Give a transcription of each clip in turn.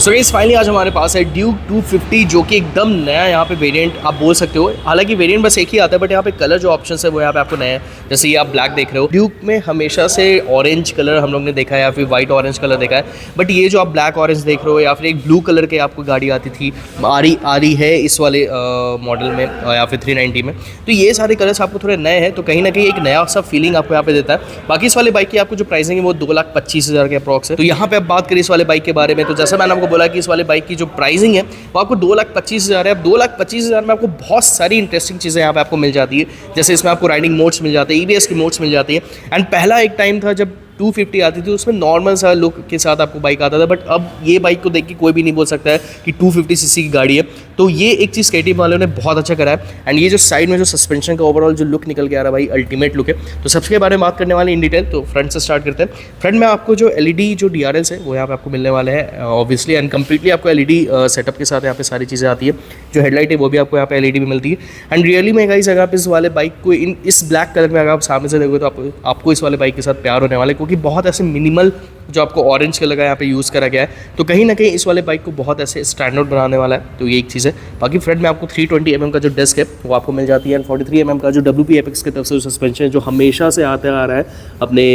So guys finally आज हमारे पास है ड्यूक 250 जो कि एकदम नया यहाँ पे वेरिएंट आप बोल सकते हो। हालांकि वेरिएंट बस एक ही आता है बट यहाँ पे कलर जो ऑप्शंस है वो यहाँ पे आपको नया है। जैसे ये आप ब्लैक देख रहे हो, ड्यूक में हमेशा से ऑरेंज कलर हम लोग ने देखा है या फिर वाइट ऑरेंज कलर देखा है, बट ये जो आप ब्लैक ऑरेंज देख रहे हो या फिर एक ब्लू कलर के आपको गाड़ी आती थी आ रही है इस वाले मॉडल में या फिर 390 में। तो ये सारे कलर्स आपको थोड़े नए हैं तो कहीं ना कहीं एक नया सा फीलिंग आपको यहाँ पे देता है। बाकी इस वाले बाइक की आपको जो प्राइसिंग है वो 2,25,000 के अप्रॉक्स है। तो यहाँ पे आप बात करें इस वाले बाइक के बारे में, तो जैसा मैंने आपको बोला कि इस वाले बाइक की जो प्राइसिंग है वो आपको 2,25,000 है। अब 2,25,000 में आपको बहुत सारी इंटरेस्टिंग चीज़ें यहाँ पे आपको मिल जाती है। जैसे इसमें आपको राइडिंग मोड्स मिल जाते हैं, EBS की मोड्स मिल जाती है। एंड पहला एक टाइम था जब 250 आती थी उसमें नॉर्मल सा लुक के साथ आपको बाइक आता था, बट अब ये बाइक को देख के कोई भी नहीं बोल सकता है कि 250 सीसी की गाड़ी है। तो ये एक चीज़ KTM वालों ने बहुत अच्छा करा है। एंड ये जो साइड में जो सस्पेंशन का ओवरऑल जो लुक निकल के आ रहा है भाई, अल्टीमेट लुक है। तो सबके बारे में बात करने वाले इन डिटेल। तो फ्रंट से स्टार्ट करते हैं। फ्रंट में आपको जो LED जो DRLs है वो यहाँ पे आपको मिलने वाले हैं ऑब्वियसली, एंड कम्प्लीटली आपको LED सेटअप के साथ यहाँ पे सारी चीज़ें आती है। जो हेडलाइट है वो भी आपको यहाँ पे LED भी मिलती है। एंड रियली में गाइस अगर आप इस वाले बाइक को इस ब्लैक कलर में अगर आप सामने से देखोगे तो आपको इस वाले बाइक के साथ प्यार होने वाला है, क्योंकि बहुत ऐसे मिनिमल जो आपको ऑरेंज कलर का यहाँ पे यूज़ करा गया है, तो कहीं ना कहीं इस वाले बाइक को बहुत ऐसे स्टैंड आउट बनाने वाला है। तो ये एक चीज़ है। बाकी फ्रंट में आपको 320 mm का जो डिस्क है वो आपको मिल जाती है, एंड 43 mm का जो WP एपेक्स की तरफ से जो सस्पेंशन है जो हमेशा से आता आ रहा है अपने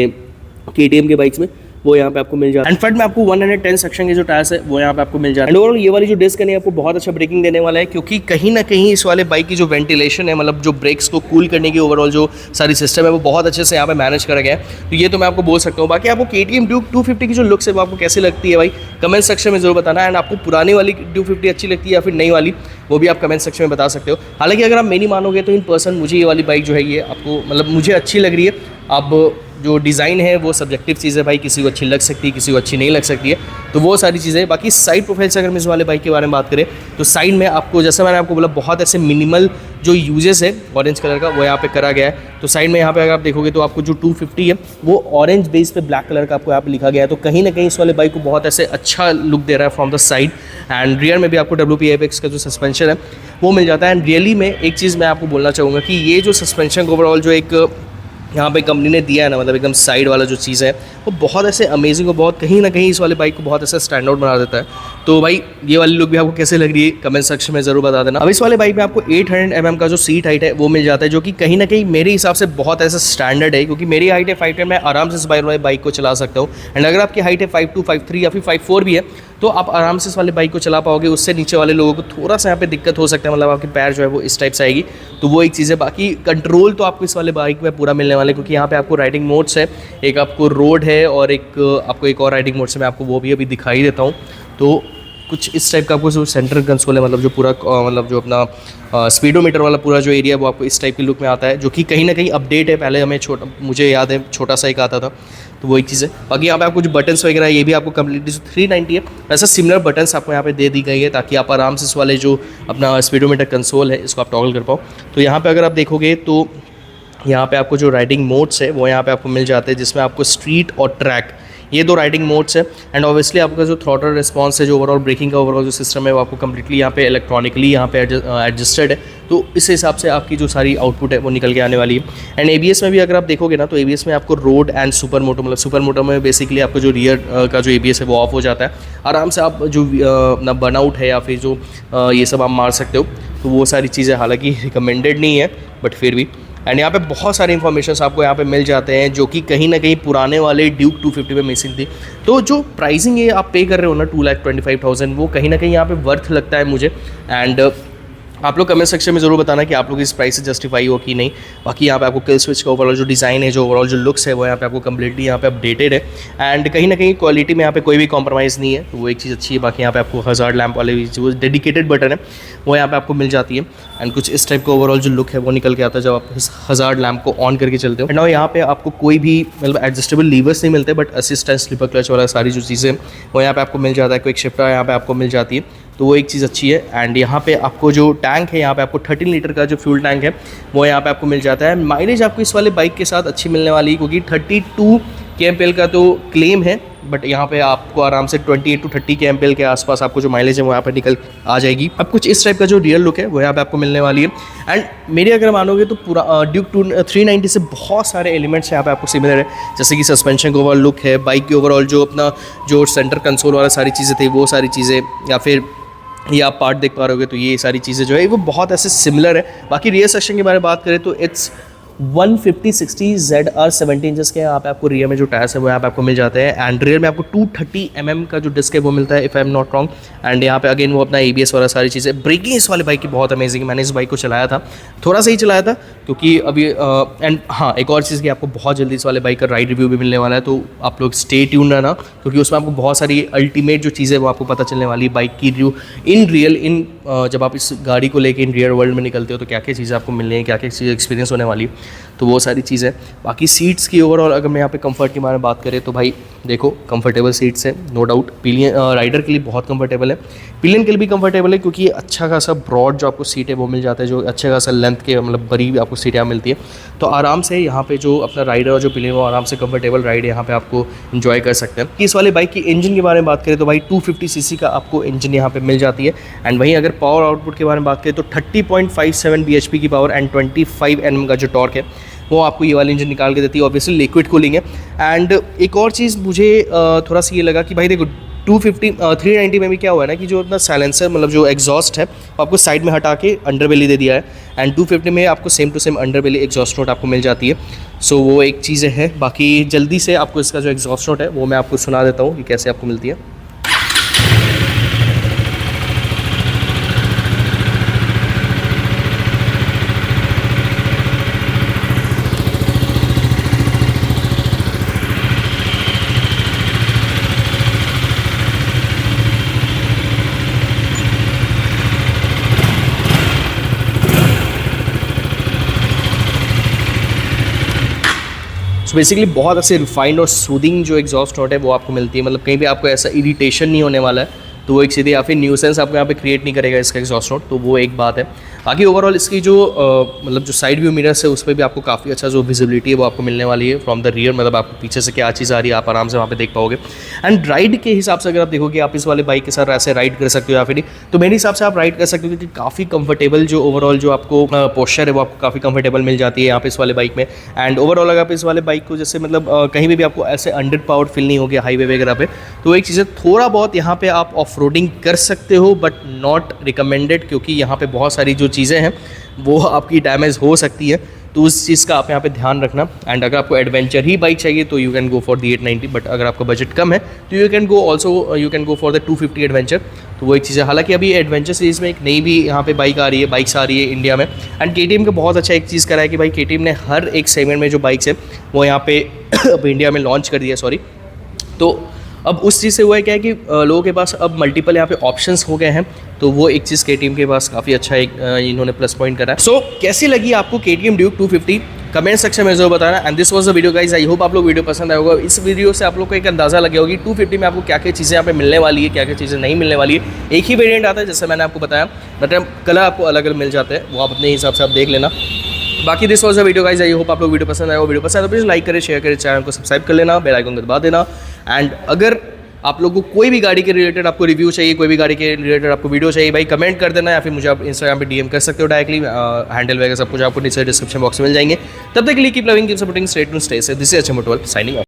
KTM के बाइक्स में, वो यहाँ पे आपको मिल जाता है। एंड फ्रंट में आपको 110 सेक्शन के जो टायर्स है वो यहाँ पे आपको मिल जाता है। एंड ओवरऑल ये वाली जो डिस्क है आपको बहुत अच्छा ब्रेकिंग देने वाला है, क्योंकि कहीं ना कहीं इस वाले बाइक की जो वेंटिलेशन है, मतलब जो ब्रेक्स को कूल करने की ओवरऑल जो सारी सिस्टम है वो बहुत अच्छे से यहाँ पे मैनेज करा गया है। तो ये तो मैं आपको बोल सकता हूँ। बाकी आपको KTM ड्यूक 250 की जो लुक्स है वो आपको कैसी लगती है भाई, कमेंट सेक्शन में जरूर बताना। एंड आपको पुरानी वाली 250 अच्छी लगती है या फिर नई वाली, वो भी आप कमेंट सेक्शन में बता सकते हो। हालांकि अगर आप मेरी मानोगे तो इन पर्सन मुझे ये वाली बाइक जो है ये आपको मतलब मुझे अच्छी लग रही है। अब जो डिज़ाइन है वो सब्जेक्टिव चीज़ है भाई, किसी को अच्छी लग सकती है, किसी को अच्छी नहीं लग सकती है, तो वो सारी चीज़ें। बाकी साइड प्रोफाइल से अगर मैं इस वाले बाइक के बारे में बात करें तो साइड में आपको जैसा मैंने आपको बोला बहुत ऐसे मिनिमल जो यूजेस है ऑरेंज कलर का वो यहाँ पे करा गया है। तो साइड में यहाँ पे अगर आप देखोगे तो आपको जो 250 है वो ऑरेंज बेस पे ब्लैक कलर का आपको यहाँ पे लिखा गया है। तो कहीं ना कहीं इस वाले बाइक को बहुत ऐसे अच्छा लुक दे रहा है from the side. And rear में भी आपको WP एपेक्स का जो सस्पेंशन है वो मिल जाता है। एंड रियली में एक चीज़ मैं आपको बोलना चाहूँगा कि ये जो सस्पेंशन ओवरऑल जो एक यहाँ पे कंपनी ने दिया है ना, मतलब एकदम साइड वाला जो चीज़ है वो बहुत ऐसे अमेजिंग और बहुत कहीं ना कहीं इस वाले बाइक को बहुत ऐसा स्टैंड आउट बना देता है। तो भाई ये वाली लुक भी आपको कैसे लग रही है कमेंट सेक्शन में ज़रूर बता देना। अब इस वाले बाइक में आपको 800 mm का जो सीट हाइट है वो मिल जाता है, जो कि कहीं ना कहीं मेरे हिसाब से बहुत ऐसा स्टैंडर्ड है, क्योंकि मेरी हाइट है 5'10", मैं आराम से इस बाइक को चला सकता हूँ। एंड अगर आपकी हाइट है 5'2", 5'3" या फिर 5'4" भी है तो आप आराम से इस वाले बाइक को चला पाओगे। उससे नीचे वाले लोगों को थोड़ा सा यहाँ पे दिक्कत हो सकता है, मतलब आपके पैर जो है वो इस टाइप से आएगी, तो वो एक चीज़ है। बाकी कंट्रोल तो आपको इस वाले बाइक में पूरा मिलने वाला है, क्योंकि यहाँ पे आपको राइडिंग मोड्स है, एक आपको रोड है और एक आपको एक और राइडिंग मोड्स है, मैं आपको वो भी अभी दिखाई देता हूँ। तो कुछ इस टाइप का आपको जो सेंट्रल कंसोल है, मतलब जो पूरा मतलब जो अपना स्पीडोमीटर वाला पूरा जो एरिया है वो आपको इस टाइप की लुक में आता है, जो कि कहीं ना कहीं अपडेट है। पहले हमें मुझे याद है छोटा सा एक आता था, तो वो एक चीज़ है। बाकी यहाँ पे आपको जो बटन्स वगैरह ये भी आपको कम्प्लीटली 390 है, ऐसा सिमिलर बटन्स आपको यहाँ पे दे दी गई है ताकि आप आराम से इस वाले जो अपना स्पीडोमीटर कंसोल है इसको आप टॉगल कर पाओ। तो यहाँ पे अगर आप देखोगे तो यहाँ पे आपको जो राइडिंग मोड्स है वो यहाँ पे आपको मिल जाते हैं, जिसमें आपको स्ट्रीट और ट्रैक ये 2 राइडिंग मोड्स है। एंड ऑब्वियसली आपका जो थ्रॉटल रिस्पांस है, जो ओवरऑल ब्रेकिंग का ओवरऑल जो सिस्टम है वो आपको कम्प्लीटली यहाँ पे इलेक्ट्रॉनिकली यहाँ पे एडजस्टेड है। तो इस हिसाब से आपकी जो सारी आउटपुट है वो निकल के आने वाली है। एंड ABS में भी अगर आप देखोगे ना तो ABS में आपको रोड एंड सुपर मोटो, मतलब सुपर मोटो में बेसिकली आपको जो रियर का जो ABS है वो ऑफ हो जाता है, आराम से आप जो अपना बर्नआउट है या फिर जो ये सब आप मार सकते हो। तो वो सारी चीज़ें हालांकि रिकमेंडेड नहीं है बट फिर भी। एंड यहाँ पे बहुत सारे इन्फॉर्मेशन आपको यहाँ पे मिल जाते हैं जो कि कहीं ना कहीं पुराने वाले ड्यूक 250 में मिसिंग थी। तो जो प्राइसिंग ये आप पे कर रहे हो ना 2,25,000, वो कहीं ना कहीं यहाँ पे वर्थ लगता है मुझे। एंड आप लोग कमेंट सेक्शन में ज़रूर बताना कि आप लोग इस प्राइस से जस्टिफाई हो कि नहीं। बाकी यहाँ पे आपको किल स्विच का ओवरऑल जो डिज़ाइन है, जो ओवरऑल जो लुक्स है वो यहाँ पे आपको कम्प्लीटली यहाँ पे अपडेटेड है। एंड कहीं ना कहीं क्वालिटी में यहाँ पे कोई भी कॉम्प्रोमाइज़ नहीं है, तो वो एक चीज़ अच्छी है। बाकी यहाँ पे आपको हज़ार्ड लैम्प वाले जो डेडिकेटेड बटन है वो यहाँ पे आपको मिल जाती है। एंड कुछ इस टाइप का ओवरऑल जो लुक है वो निकल के आता है जब आप इस हज़ार्ड लैम्प को ऑन करके चलते हो। एंड नाउ यहाँ पे आपको कोई भी मतलब एडजस्टेबल लीवर्स नहीं मिलते, बट असिस्टेंट स्लीपर क्लच वाला सारी जो चीज़ें वो यहाँ पे आपको मिल जाता है। क्विक शिफ्टर यहाँ पे आपको मिल जाती है, तो वो एक चीज़ अच्छी है। एंड यहाँ पे आपको जो टैंक है, यहाँ पे आपको 13 लीटर का जो फ्यूल टैंक है वो यहाँ पे आपको मिल जाता है। माइलेज आपको इस वाले बाइक के साथ अच्छी मिलने वाली है, क्योंकि 32 kmpl का तो क्लेम है, बट यहाँ पे आपको आराम से 28 to 30 के एमपीएल के आसपास आपको जो माइलेज है वो यहाँ पे निकल आ जाएगी। अब कुछ इस टाइप का जो रियल लुक है वो यहाँ पे आपको मिलने वाली है। एंड मेरे अगर मानोगे तो पूरा ड्यूक 390 से बहुत सारे एलिमेंट्स यहाँ पे आपको सिमिलर है, जैसे कि सस्पेंशन का ओवरऑल लुक है, बाइक की ओवरऑल जो अपना जो सेंटर कंसोल वाला सारी चीज़ें थी वो सारी चीज़ें, या फिर ये आप पार्ट देख पा रहे होगे तो ये सारी चीज़ें जो है वो बहुत ऐसे सिमिलर है। बाकी रियर सेक्शन के बारे में बात करें तो इट्स 150/60 ZR 70 इंचेस के यहाँ पे आपको रियर में जो टायर्स है वो यहाँ पे आपको मिल जाते हैं। एंड रियर में आपको 230 mm का जो डिस्क है वो मिलता है, if I am not wrong. And यहाँ पे अगेन वो अपना ABS वाला सारी चीज़ें। ब्रेकिंग इस वाले बाइक की बहुत अमेजिंग है, मैंने इस बाइक को चलाया था, थोड़ा सा ही चलाया था क्योंकि अभी एंड हाँ एक और चीज़ की आपको बहुत जल्दी इस वाले बाइक का राइड रिव्यू भी मिलने वाला है, तो आप लोग स्टे ट्यून रहना क्योंकि उसमें आपको बहुत सारी अल्टीमेट जो चीज़ें वो आपको पता चलने वाली है बाइक की रिव्यू इन रियल। जब आप इस गाड़ी को लेके इन रियल वर्ल्ड में निकलते हो तो क्या क्या चीज़ें आपको मिलनी है, क्या क्या चीज़ें एक्सपीरियंस होने वाली है, तो वो सारी चीज़ें। बाकी सीट्स की ओवरऑल अगर मैं यहाँ पे कंफर्ट के बारे में बात करें तो भाई देखो कंफर्टेबल सीट्स है नो डाउट। पिलियन राइडर के लिए बहुत कंफर्टेबल है, पिलियन के लिए भी कंफर्टेबल है क्योंकि अच्छा खासा ब्रॉड जो आपको सीट है वो मिल जाता है, जो अच्छा खासा लेंथ के मतलब बड़ी आपको सीट यहाँ मिलती है। तो आराम से यहाँ पे जो अपना राइडर और जो पिलियन वो आराम से कंफर्टेबल राइड यहाँ पे आपको इन्जॉय कर सकते हैं। कि इस वाले बाइक की इंजन के बारे में बात करें तो भाई 250 cc का आपको इंजन यहाँ पे मिल जाती है। एंड वहीं अगर पावर आउटपुट के बारे में बात करें तो 30.57 bhp की पावर एंड 25 Nm का जो टॉर्क है वो आपको ये वाली इंजन निकाल के देती है। ऑब्वियसली लिक्विड कूलिंग है। एंड एक और चीज़ मुझे थोड़ा सा ये लगा कि भाई देखो 390 में भी क्या हुआ है ना कि जो अपना साइलेंसर मतलब जो एग्जॉस्ट है वो आपको साइड में हटा के अंडरबेली दे दिया है। एंड 250 में आपको same to same underbelly exhaust note आपको मिल जाती है। सो वो एक चीज़ें है। बाकी जल्दी से आपको इसका जो एग्जॉस्ट नोट है वो मैं आपको सुना देता हूँ कि कैसे आपको मिलती है। बेसिकली बहुत ऐसे रिफाइंड और सूदिंग जो एग्जॉस्ट नोट है वो आपको मिलती है, मतलब कहीं भी आपको ऐसा इरिटेशन नहीं होने वाला है, तो वो एक सीधे या फिर न्यूसेंस आपको यहाँ पे क्रिएट नहीं करेगा इसका एग्जॉस्ट नोट, तो वो एक बात है। बाकी ओवरऑल इसकी जो मतलब जो साइड व्यू मिरर्स है उस पर भी आपको काफ़ी अच्छा जो विजिबिलिटी है वो आपको मिलने वाली है फ्रॉम द रियर, मतलब आपको पीछे से क्या चीज़ आ रही है आप आराम से वहाँ पे देख पाओगे। एंड राइड के हिसाब से अगर आप देखोगे आप इस वाले बाइक के साथ ऐसे राइड कर सकते हो या फिर नहीं, तो मेरे हिसाब से आप राइड कर सकते हो क्योंकि काफ़ी कंफर्टेबल जो ओवरऑल जो आपको पोस्चर है वो आपको काफ़ी कंफर्टेबल मिल जाती है यहाँ पे इस वाले बाइक में। एंड ओवरऑल अगर आप इस वाले बाइक को जैसे मतलब कहीं भी आपको ऐसे अंडर पावर्ड फील नहीं होगी हाईवे वगैरह पे, तो एक चीज़ है थोड़ा बहुत यहाँ पे आप ऑफ रोडिंग कर सकते हो बट नॉट रिकमेंडेड, क्योंकि यहाँ पे बहुत सारी जो चीज़ें हैं वो आपकी डैमेज हो सकती है, तो उस चीज़ का आप यहाँ पे ध्यान रखना। एंड अगर आपको एडवेंचर ही बाइक चाहिए तो you can go for the 890, but अगर आपका बजट कम है तो you can go for the 250 adventure. तो वो एक चीज़ है। हालांकि अभी एडवेंचर सीरीज़ में एक नई भी यहाँ पे बाइक्स आ रही है इंडिया में। एंड KTM का बहुत अच्छा एक चीज़ करा है कि भाई KTM ने हर एक सेगमेंट में जो बाइक्स है वो यहाँ पे अब इंडिया में लॉन्च कर दिया, सॉरी। तो अब उस चीज़ से हुआ है क्या है कि लोगों के पास अब मल्टीपल यहाँ पे ऑप्शंस हो गए हैं, तो वो एक चीज़ KTM के पास काफ़ी अच्छा एक इन्होंने प्लस पॉइंट करा है। सो कैसी लगी आपको KTM ड्यूक 250 कमेंट सेक्शन में जरूर बताना। And this was the video guys, I hope आप लोग वीडियो पसंद आया होगा। इस वीडियो से आप लोग को एक अंदाज़ा लगे होगी 250 में आपको क्या क्या चीज़ें यहाँ पे मिलने वाली है, क्या क्या चीज़ें नहीं मिलने वाली है। एक ही वेरिएंट आता है जैसे मैंने आपको बताया, मतलब कलर आपको अलग अलग मिल जाते हैं, वो आप अपने हिसाब से आप देख लेना। बाकी this was the video guys, I hope आप लोग वीडियो पसंद आया हो। वीडियो पसंद है तो प्लीज़ लाइक करें, शेयर करें, चैनल को सब्सक्राइब कर लेना, बेल आइकन को दबा देना। एंड अगर आप लोगों को कोई भी गाड़ी के रिलेटेड आपको रिव्यू चाहिए, कोई भी गाड़ी के रिलेटेड आपको वीडियो चाहिए, भाई कमेंट कर देना, या फिर मुझे आप इंस्टाग्राम पे DM कर सकते हो डायरेक्टली। हैंडल वगैरह सब कुछ आपको नीचे डिस्क्रिप्शन बॉक्स में मिल जाएंगे। तब तक के लिए keep loving, keep supporting, stay tuned, stay safe. This is अचमोटवाल साइनिंग ऑफ।